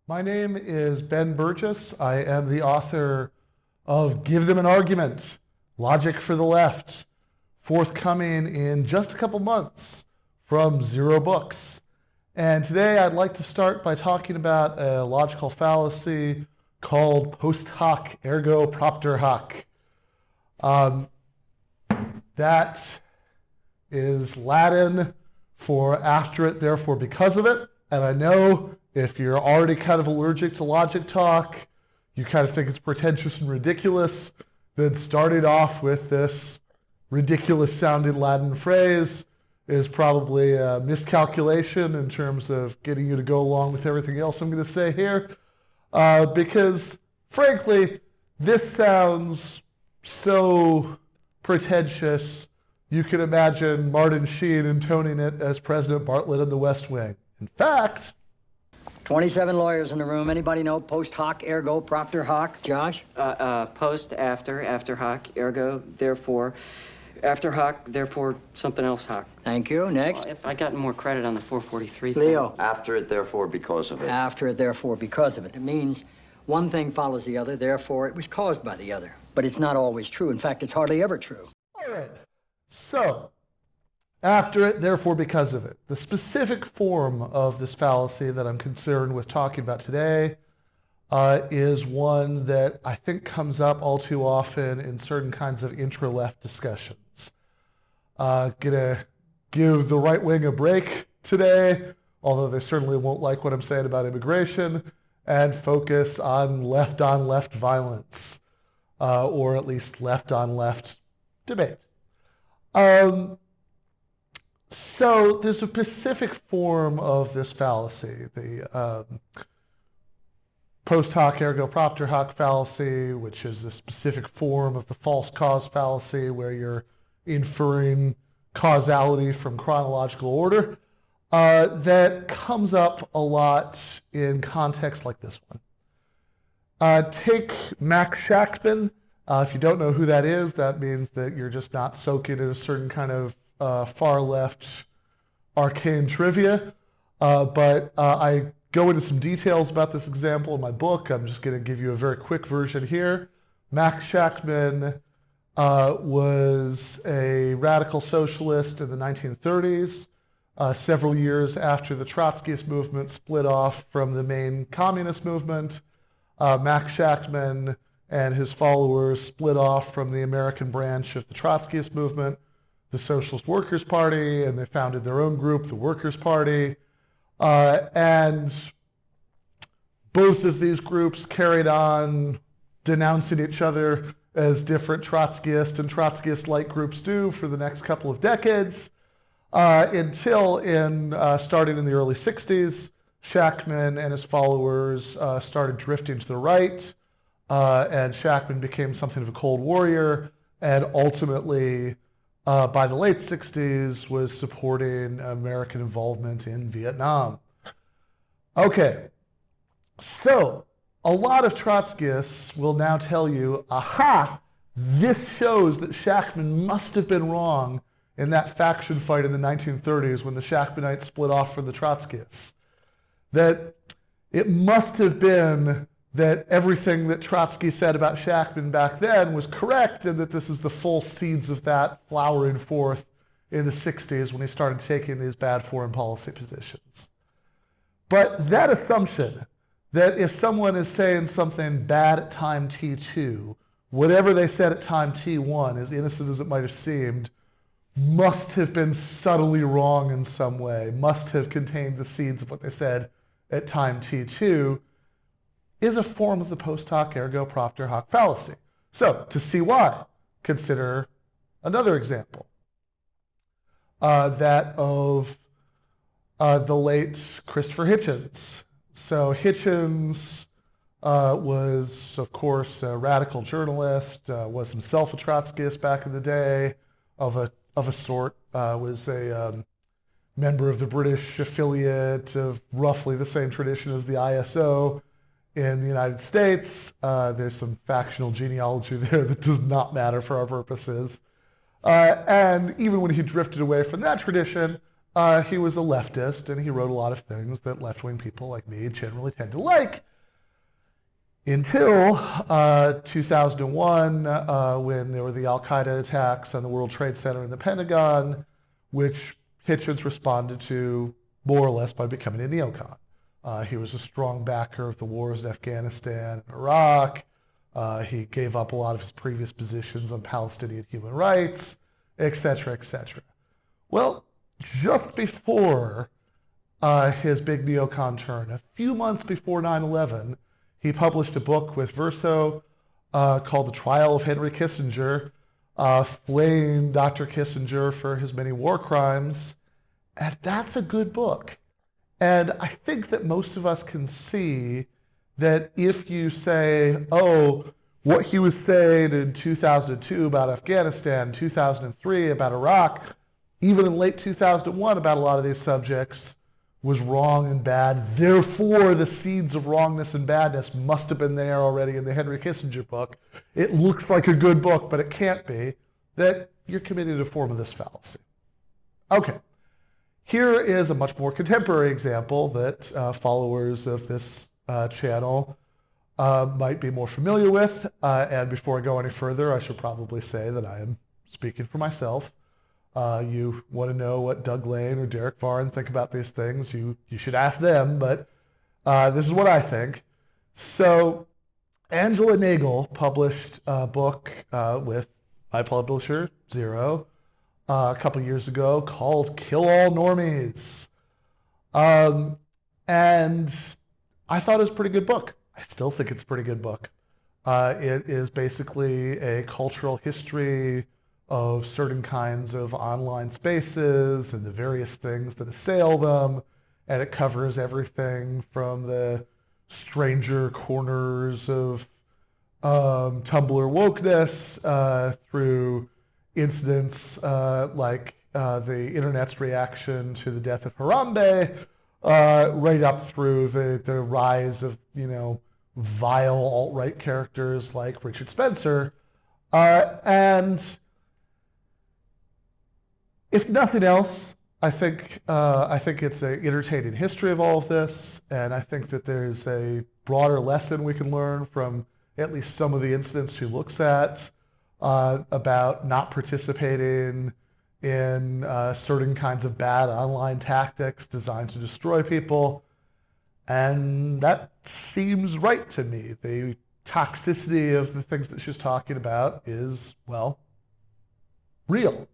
My name is Ben Burgis. I am the author of Give Them an Argument, Logic for the Left, forthcoming in just a couple months from Zer0 Books. And today I'd like to start by talking about a logical fallacy called post hoc ergo propter hoc. That is Latin for after it, therefore because of it. And I know if you're already kind of allergic to logic talk, you kind of think it's pretentious and ridiculous, then starting off with this ridiculous sounding Latin phrase is probably a miscalculation in terms of getting you to go along with everything else I'm going to say here. Because frankly, this sounds so pretentious, you can imagine Martin Sheen intoning it as President Bartlett in The West Wing. In fact, 27 lawyers in the room. Anybody know post hoc ergo propter hoc? Josh? Post, after hoc, ergo, therefore, after hoc, therefore something else hoc. Thank you. Next. Well, if I got more credit on the 443 Leo. thing. After it, therefore, because of it. After it, therefore, because of it. It means one thing follows the other, therefore it was caused by the other. But it's not always true. In fact, it's hardly ever true. all right, so after it, therefore because of it. The specific form of this fallacy that I'm concerned with talking about today is one that I think comes up all too often in certain kinds of intra-left discussions. Gonna give the right wing a break today, although they certainly won't like what I'm saying about immigration, and focus on left violence, or at least left-on-left debate. So there's a specific form of this fallacy, the post hoc ergo propter hoc fallacy, which is a specific form of the false cause fallacy where you're inferring causality from chronological order, that comes up a lot in contexts like this one. Take Max Shachtman. If you don't know who that is, that means that you're just not soaking in a certain kind of far left arcane trivia. But I go into some details about this example in my book. I'm just going to give you a very quick version here. Max Shachtman was a radical socialist in the 1930s, several years after the Trotskyist movement split off from the main communist movement. Max Shachtman and his followers split off from the American branch of the Trotskyist movement, the Socialist Workers' Party, and they founded their own group, the Workers' Party. And both of these groups carried on denouncing each other as different Trotskyist and Trotskyist-like groups do for the next couple of decades, until starting in the early 60s, Shachtman and his followers started drifting to the right, and Shachtman became something of a cold warrior, and ultimately, by the late 60s, was supporting American involvement in Vietnam. Okay, so a lot of Trotskyists will now tell you, aha, this shows that Shachtman must have been wrong in that faction fight in the 1930s when the Shachtmanites split off from the Trotskyists. That it must have been that everything that Trotsky said about Shachtman back then was correct, and that this is the full seeds of that flowering forth in the 60s when he started taking these bad foreign policy positions. But that assumption that if someone is saying something bad at time T2, whatever they said at time T1, as innocent as it might have seemed, must have been subtly wrong in some way, must have contained the seeds of what they said at time T2, is a form of the post hoc ergo propter hoc fallacy. So, to see why, consider another example, that of the late Christopher Hitchens. So Hitchens was, of course, a radical journalist, was himself a Trotskyist back in the day, of a sort, was a member of the British affiliate of roughly the same tradition as the ISO in the United States. There's some factional genealogy there that does not matter for our purposes. And even when he drifted away from that tradition, He was a leftist, and he wrote a lot of things that left-wing people like me generally tend to like, until 2001, when there were the Al-Qaeda attacks on the World Trade Center and the Pentagon, which Hitchens responded to more or less by becoming a neocon. He was a strong backer of the wars in Afghanistan and Iraq. He gave up a lot of his previous positions on Palestinian human rights, etc., etc. Well, just before his big neocon turn, a few months before 9/11, he published a book with Verso called The Trial of Henry Kissinger, flaying Dr. Kissinger for his many war crimes. And that's a good book. And I think that most of us can see that if you say, oh, what he was saying in 2002 about Afghanistan, 2003 about Iraq, even in late 2001 about a lot of these subjects, was wrong and bad. Therefore, the seeds of wrongness and badness must have been there already in the Henry Kissinger book. It looks like a good book, but it can't be. That you're committing a form of this fallacy. Okay. Here is a much more contemporary example that followers of this channel might be more familiar with. And before I go any further, I should probably say that I am speaking for myself. You want to know what Doug Lane or Derek Varn think about these things, you should ask them, but this is what I think. So Angela Nagel published a book with my publisher, Zer0, a couple years ago called Kill All Normies. And I thought it was a pretty good book. I still think it's a pretty good book. It is basically a cultural history of certain kinds of online spaces and the various things that assail them, and it covers everything from the stranger corners of Tumblr wokeness through incidents like the internet's reaction to the death of Harambe, right up through the rise of, vile alt-right characters like Richard Spencer. And if nothing else, I think it's an entertaining history of all of this, and I think that there's a broader lesson we can learn from at least some of the incidents she looks at about not participating in certain kinds of bad online tactics designed to destroy people. And that seems right to me. The toxicity of the things that she's talking about is, well, real.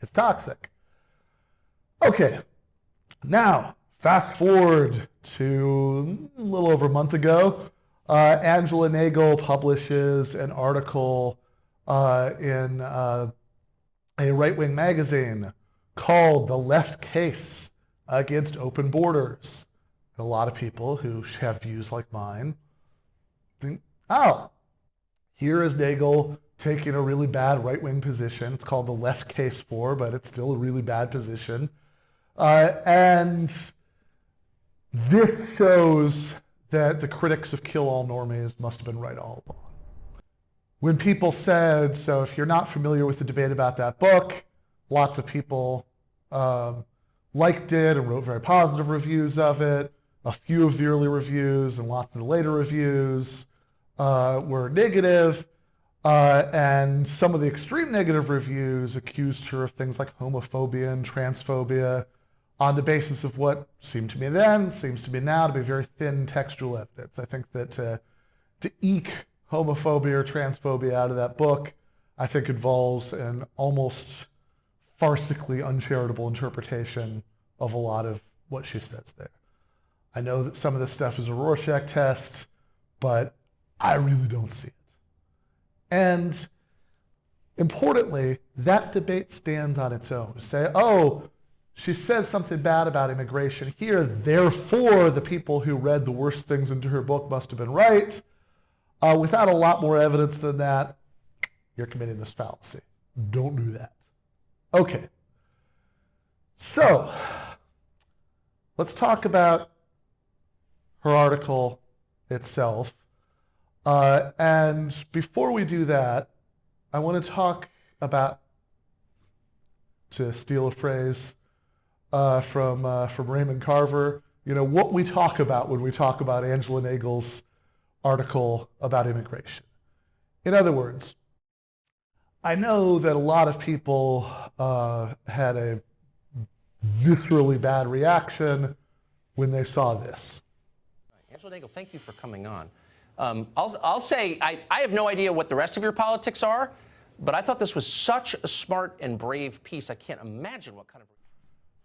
It's toxic. Okay, now fast forward to a little over a month ago. Angela Nagel publishes an article in a right-wing magazine called The Left Case Against Open Borders. A lot of people who have views like mine think, oh, here is Nagel taking a really bad right-wing position. It's called the left case for, but it's still a really bad position. And this shows that the critics of Kill All Normies must have been right all along. When people said, so if you're not familiar with the debate about that book, lots of people liked it and wrote very positive reviews of it. A few of the early reviews and lots of the later reviews were negative. And some of the extreme negative reviews accused her of things like homophobia and transphobia on the basis of what seemed to me then, seems to me now to be very thin textual evidence. I think that to eke homophobia or transphobia out of that book, I think involves an almost farcically uncharitable interpretation of a lot of what she says there. I know that some of this stuff is a Rorschach test, but I really don't see it. And importantly, that debate stands on its own. To say, oh, she says something bad about immigration here, therefore the people who read the worst things into her book must have been right. Without a lot more evidence than that, you're committing this fallacy. Don't do that. Okay. So, let's talk about her article itself. And before we do that, I want to talk about, to steal a phrase from Raymond Carver. You know, what we talk about when we talk about Angela Nagel's article about immigration. In other words, I know that a lot of people had a viscerally bad reaction when they saw this. Angela Nagel, thank you for coming on. I'll say I have no idea what the rest of your politics are, but I thought this was such a smart and brave piece. I can't imagine what kind of...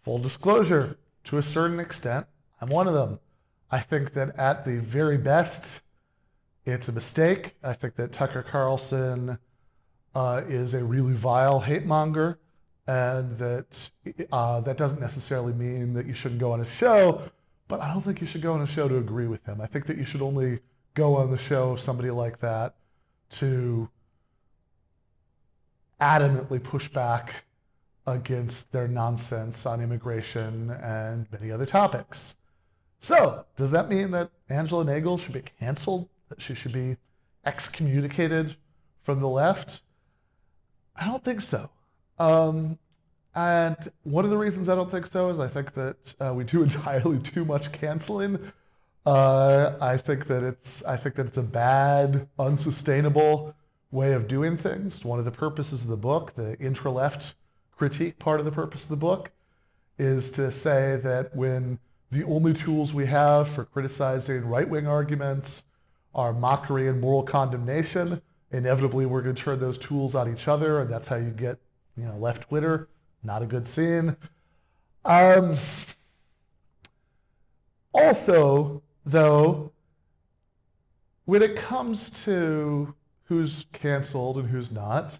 Full disclosure, to a certain extent, I'm one of them. I think that at the very best, it's a mistake. I think that Tucker Carlson is a really vile hate monger, and that that doesn't necessarily mean that you shouldn't go on a show, but I don't think you should go on a show to agree with him. I think that you should only go on the show of somebody like that to adamantly push back against their nonsense on immigration and many other topics. So, does that mean that Angela Nagel should be canceled? That she should be excommunicated from the left? I don't think so. And one of the reasons I don't think so is I think that we do entirely too much canceling. I think that it's a bad, unsustainable way of doing things. One of the purposes of the book, the intra-left critique part of the purpose of the book, is to say that when the only tools we have for criticizing right-wing arguments are mockery and moral condemnation, inevitably we're going to turn those tools on each other, and that's how you get, you know, left Twitter. Not a good scene. Also, though, when it comes to who's canceled and who's not,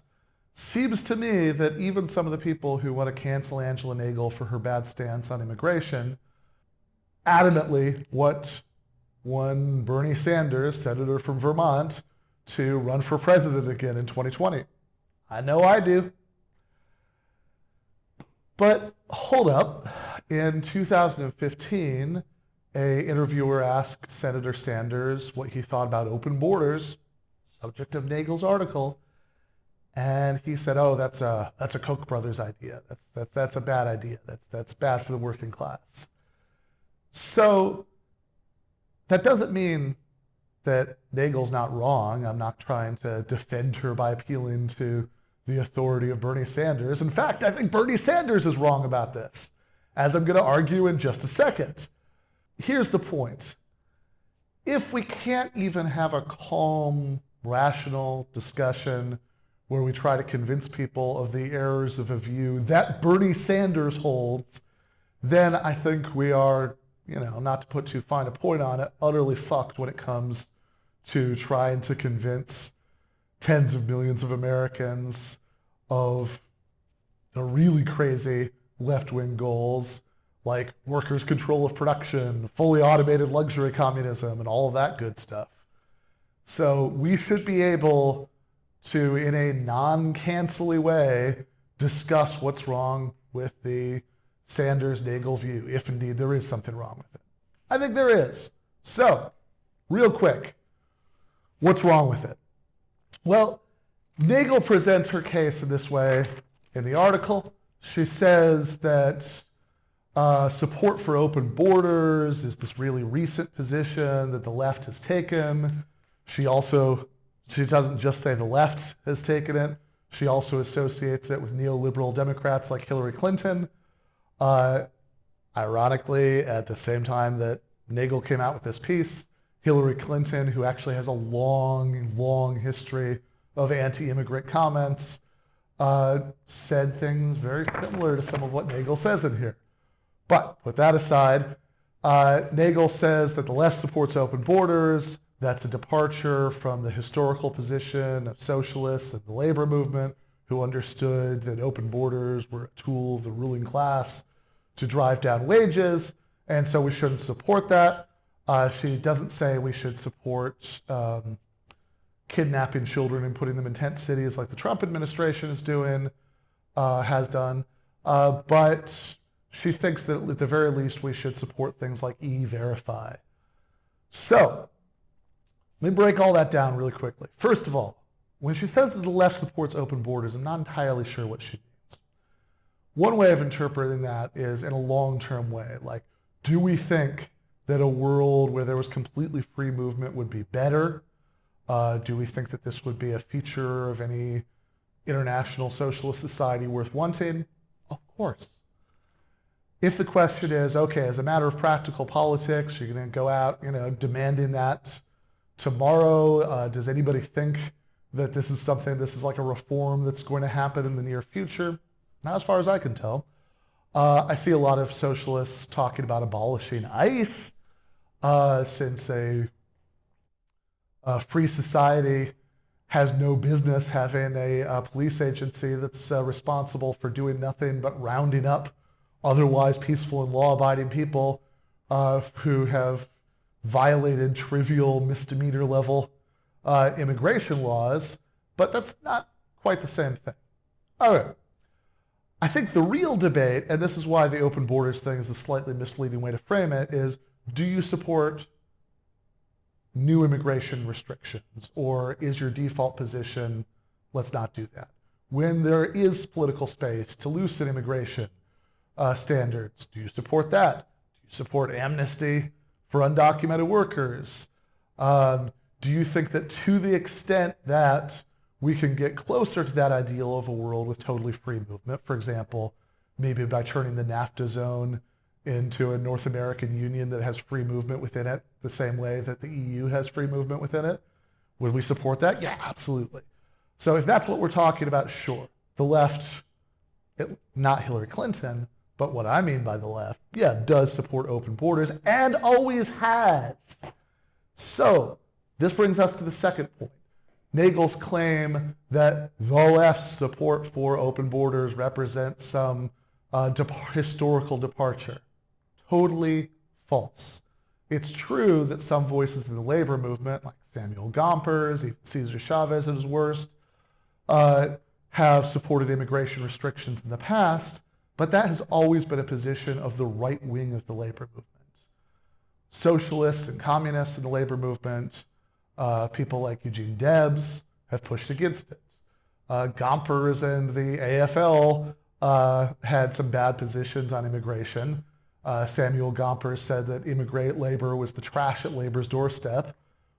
seems to me that even some of the people who want to cancel Angela Nagel for her bad stance on immigration adamantly want one Bernie Sanders, senator from Vermont, to run for president again in 2020. I know I do. But hold up, in 2015, an interviewer asked Senator Sanders what he thought about open borders, subject of Nagel's article, and he said, "Oh, that's a Koch brothers idea. That's a bad idea. That's bad for the working class." So that doesn't mean that Nagel's not wrong. I'm not trying to defend her by appealing to the authority of Bernie Sanders. In fact, I think Bernie Sanders is wrong about this, as I'm going to argue in just a second. Here's the point. If we can't even have a calm, rational discussion where we try to convince people of the errors of a view that Bernie Sanders holds, then I think we are, you know, not to put too fine a point on it, utterly fucked when it comes to trying to convince tens of millions of Americans of the really crazy left-wing goals like workers' control of production, fully automated luxury communism, and all of that good stuff. So we should be able to, in a non-cancelly way, discuss what's wrong with the Sanders-Nagel view, if indeed there is something wrong with it. I think there is. So, real quick, what's wrong with it? Well, Nagel presents her case in this way in the article. She says that support for open borders is this really recent position that the left has taken. She doesn't just say the left has taken it. She also associates it with neoliberal Democrats like Hillary Clinton. Ironically, at the same time that Nagel came out with this piece, Hillary Clinton, who actually has a long, long history of anti-immigrant comments, said things very similar to some of what Nagel says in here. But with that aside, Nagel says that the left supports open borders. That's a departure from the historical position of socialists and the labor movement, who understood that open borders were a tool of the ruling class to drive down wages, and so we shouldn't support that. She doesn't say we should support kidnapping children and putting them in tent cities like the Trump administration is doing, has done, but she thinks that at the very least we should support things like E-Verify. So, let me break all that down really quickly. First of all, when she says that the left supports open borders, I'm not entirely sure what she means. one way of interpreting that is in a long-term way. Like, do we think that a world where there was completely free movement would be better? Do we think that this would be a feature of any international socialist society worth wanting? Of course. If the question is, okay, as a matter of practical politics, you're going to go out, demanding that tomorrow, does anybody think that this is like a reform that's going to happen in the near future? Not as far as I can tell. I see a lot of socialists talking about abolishing ICE, since a free society has no business having a police agency that's responsible for doing nothing but rounding up otherwise peaceful and law-abiding people who have violated trivial misdemeanor level immigration laws, but that's not quite the same thing. Okay. I think the real debate, and this is why the open borders thing is a slightly misleading way to frame it, is do you support new immigration restrictions, or is your default position, let's not do that? When there is political space to loosen immigration standards, do you support that? Do you support amnesty for undocumented workers? Do you think that to the extent that we can get closer to that ideal of a world with totally free movement, for example, maybe by turning the NAFTA zone into a North American Union that has free movement within it, the same way that the EU has free movement within it, would we support that? Yeah, absolutely. So if that's what we're talking about, sure. The left, not Hillary Clinton, but what I mean by the left, yeah, does support open borders and always has. So this brings us to the second point. Nagel's claim that the left's support for open borders represents some historical departure. Totally false. It's true that some voices in the labor movement, like Samuel Gompers, even Cesar Chavez at his worst, have supported immigration restrictions in the past, but that has always been a position of the right wing of the labor movement. Socialists and communists in the labor movement, people like Eugene Debs, have pushed against it. Gompers and the AFL had some bad positions on immigration. Samuel Gompers said that immigrant labor was the trash at labor's doorstep,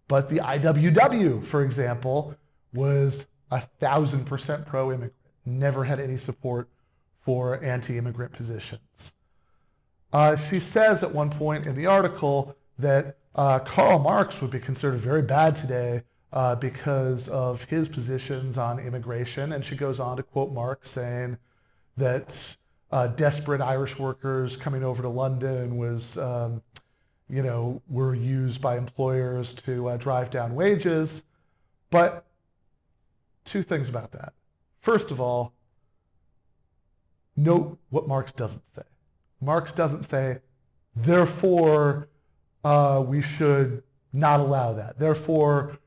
but the IWW, for example, was 1,000% pro-immigrant, never had any support for anti-immigrant positions. She says at one point in the article that Karl Marx would be considered very bad today because of his positions on immigration, and she goes on to quote Marx saying that desperate Irish workers coming over to London were used by employers to drive down wages. But two things about that. First of all, note what Marx doesn't say. Marx doesn't say, therefore, we should not allow that. Therefore,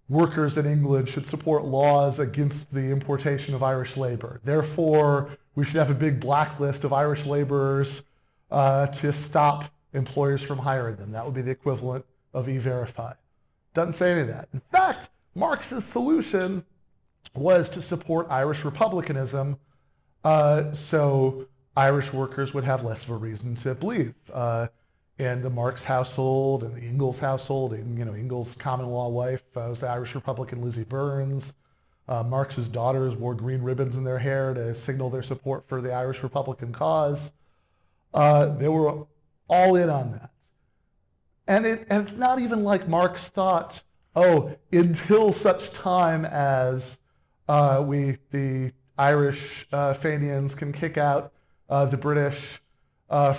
workers in England should support laws against the importation of Irish labor. Therefore, we should have a big blacklist of Irish laborers to stop employers from hiring them. That would be the equivalent of E-Verify. Doesn't say any of that. In fact, Marx's solution was to support Irish republicanism so Irish workers would have less of a reason to believe. In the Marx household and the Ingalls household, and Ingalls' common-law wife was the Irish Republican Lizzie Burns. Marx's daughters wore green ribbons in their hair to signal their support for the Irish Republican cause. They were all in on that. And it's not even like Marx thought, oh, until such time as the Irish Fenians can kick out the British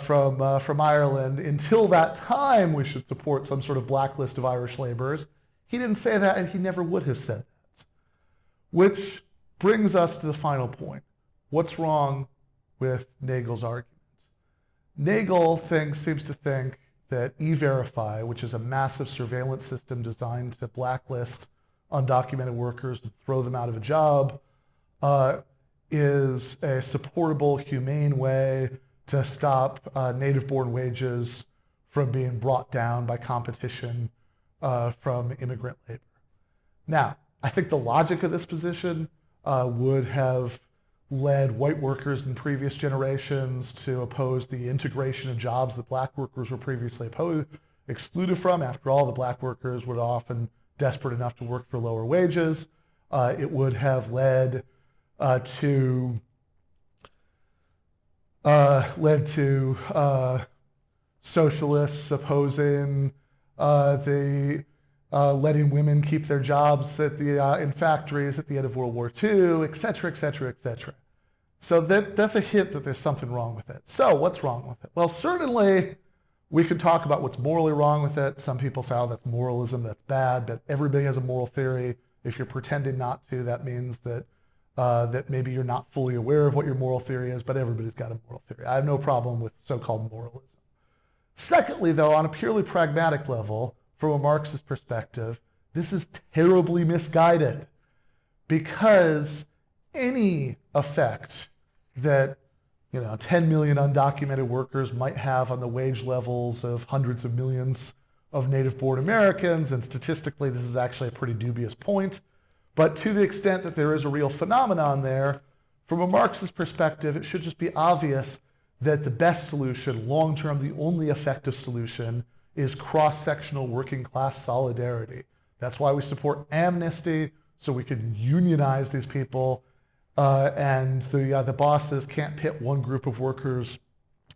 from Ireland, until that time we should support some sort of blacklist of Irish laborers. He didn't say that, and he never would have said that. Which brings us to the final point. What's wrong with Nagel's argument? Nagel seems to think that E-Verify, which is a massive surveillance system designed to blacklist undocumented workers and throw them out of a job, is a supportable, humane way to stop native-born wages from being brought down by competition from immigrant labor. Now, I think the logic of this position would have led white workers in previous generations to oppose the integration of jobs that black workers were previously excluded from. After all, the black workers were often desperate enough to work for lower wages. It would have led to socialists opposing the letting women keep their jobs at in factories at the end of World War II, et cetera, et cetera, et cetera. So that's a hint that there's something wrong with it. So what's wrong with it? Well, certainly we could talk about what's morally wrong with it. Some people say, oh, that's moralism, that's bad, but everybody has a moral theory. If you're pretending not to, that means that that maybe you're not fully aware of what your moral theory is, but everybody's got a moral theory. I have no problem with so-called moralism. Secondly, though, on a purely pragmatic level, from a Marxist perspective, this is terribly misguided, because any effect that 10 million undocumented workers might have on the wage levels of hundreds of millions of native-born Americans, and statistically this is actually a pretty dubious point, but to the extent that there is a real phenomenon there, from a Marxist perspective, it should just be obvious that the best solution, long-term, the only effective solution, is cross-sectional working class solidarity. That's why we support amnesty, so we can unionize these people, and the bosses can't pit one group of workers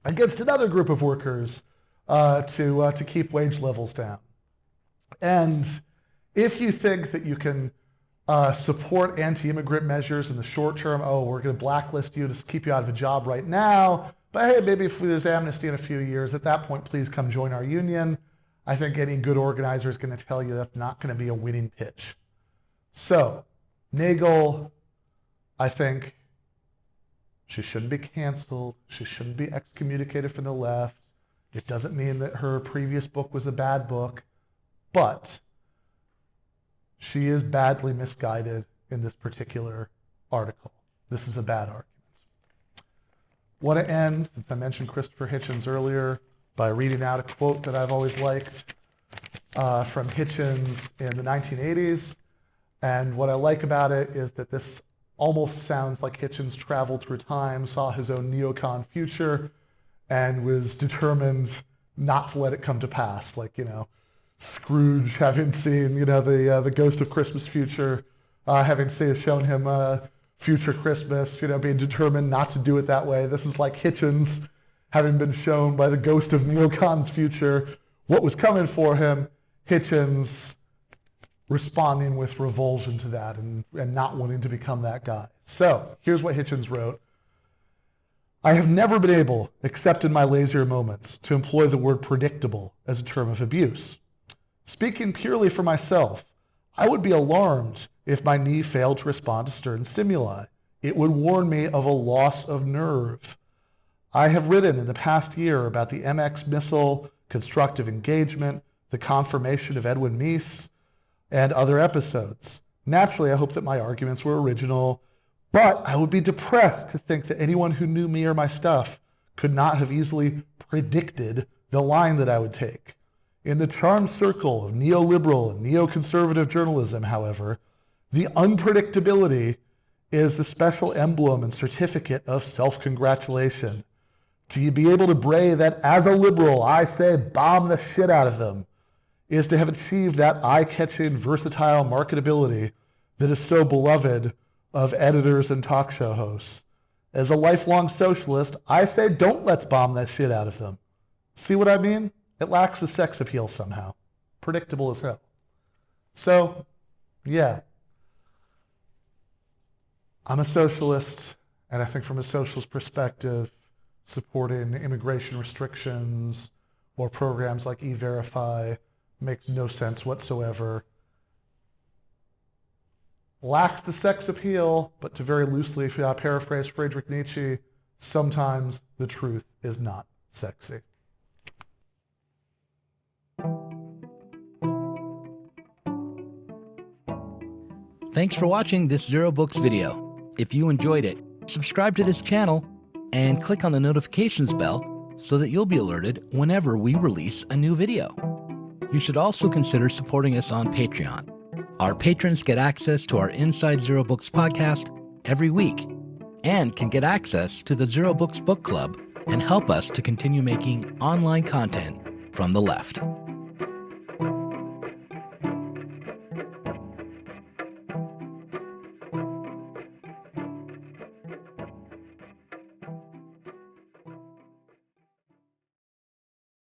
against another group of workers to keep wage levels down. And if you think that you can support anti-immigrant measures in the short term, oh, we're going to blacklist you to keep you out of a job right now, but hey, maybe if there's amnesty in a few years, at that point, please come join our union. I think any good organizer is going to tell you that's not going to be a winning pitch. So, Nagel, I think she shouldn't be canceled. She shouldn't be excommunicated from the left. It doesn't mean that her previous book was a bad book, but she is badly misguided in this particular article. This is a bad argument. I want to end, since I mentioned Christopher Hitchens earlier, by reading out a quote that I've always liked from Hitchens in the 1980s. And what I like about it is that this almost sounds like Hitchens traveled through time, saw his own neocon future, and was determined not to let it come to pass. Like, Scrooge having seen, the Ghost of Christmas Future, having shown him Future Christmas, being determined not to do it that way. This is like Hitchens having been shown by the Ghost of Neocon's Future what was coming for him. Hitchens responding with revulsion to that and not wanting to become that guy. So here's what Hitchens wrote. I have never been able, except in my lazier moments, to employ the word predictable as a term of abuse. Speaking purely for myself, I would be alarmed if my knee failed to respond to certain stimuli. It would warn me of a loss of nerve. I have written in the past year about the MX missile, constructive engagement, the confirmation of Edwin Meese, and other episodes. Naturally, I hope that my arguments were original, but I would be depressed to think that anyone who knew me or my stuff could not have easily predicted the line that I would take. In the charmed circle of neoliberal and neoconservative journalism, however, the unpredictability is the special emblem and certificate of self-congratulation. To be able to bray that as a liberal, I say bomb the shit out of them, is to have achieved that eye-catching, versatile marketability that is so beloved of editors and talk show hosts. As a lifelong socialist, I say don't let's bomb that shit out of them. See what I mean? It lacks the sex appeal somehow. Predictable as hell. So, yeah. I'm a socialist, and I think from a socialist perspective, supporting immigration restrictions or programs like E-Verify makes no sense whatsoever. Lacks the sex appeal, but to very loosely paraphrase Friedrich Nietzsche, sometimes the truth is not sexy. Thanks for watching this Zer0 Books video. If you enjoyed it, subscribe to this channel and click on the notifications bell so that you'll be alerted whenever we release a new video. You should also consider supporting us on Patreon. Our patrons get access to our Inside Zer0 Books podcast every week, and can get access to the Zer0 Books book club and help us to continue making online content from the left.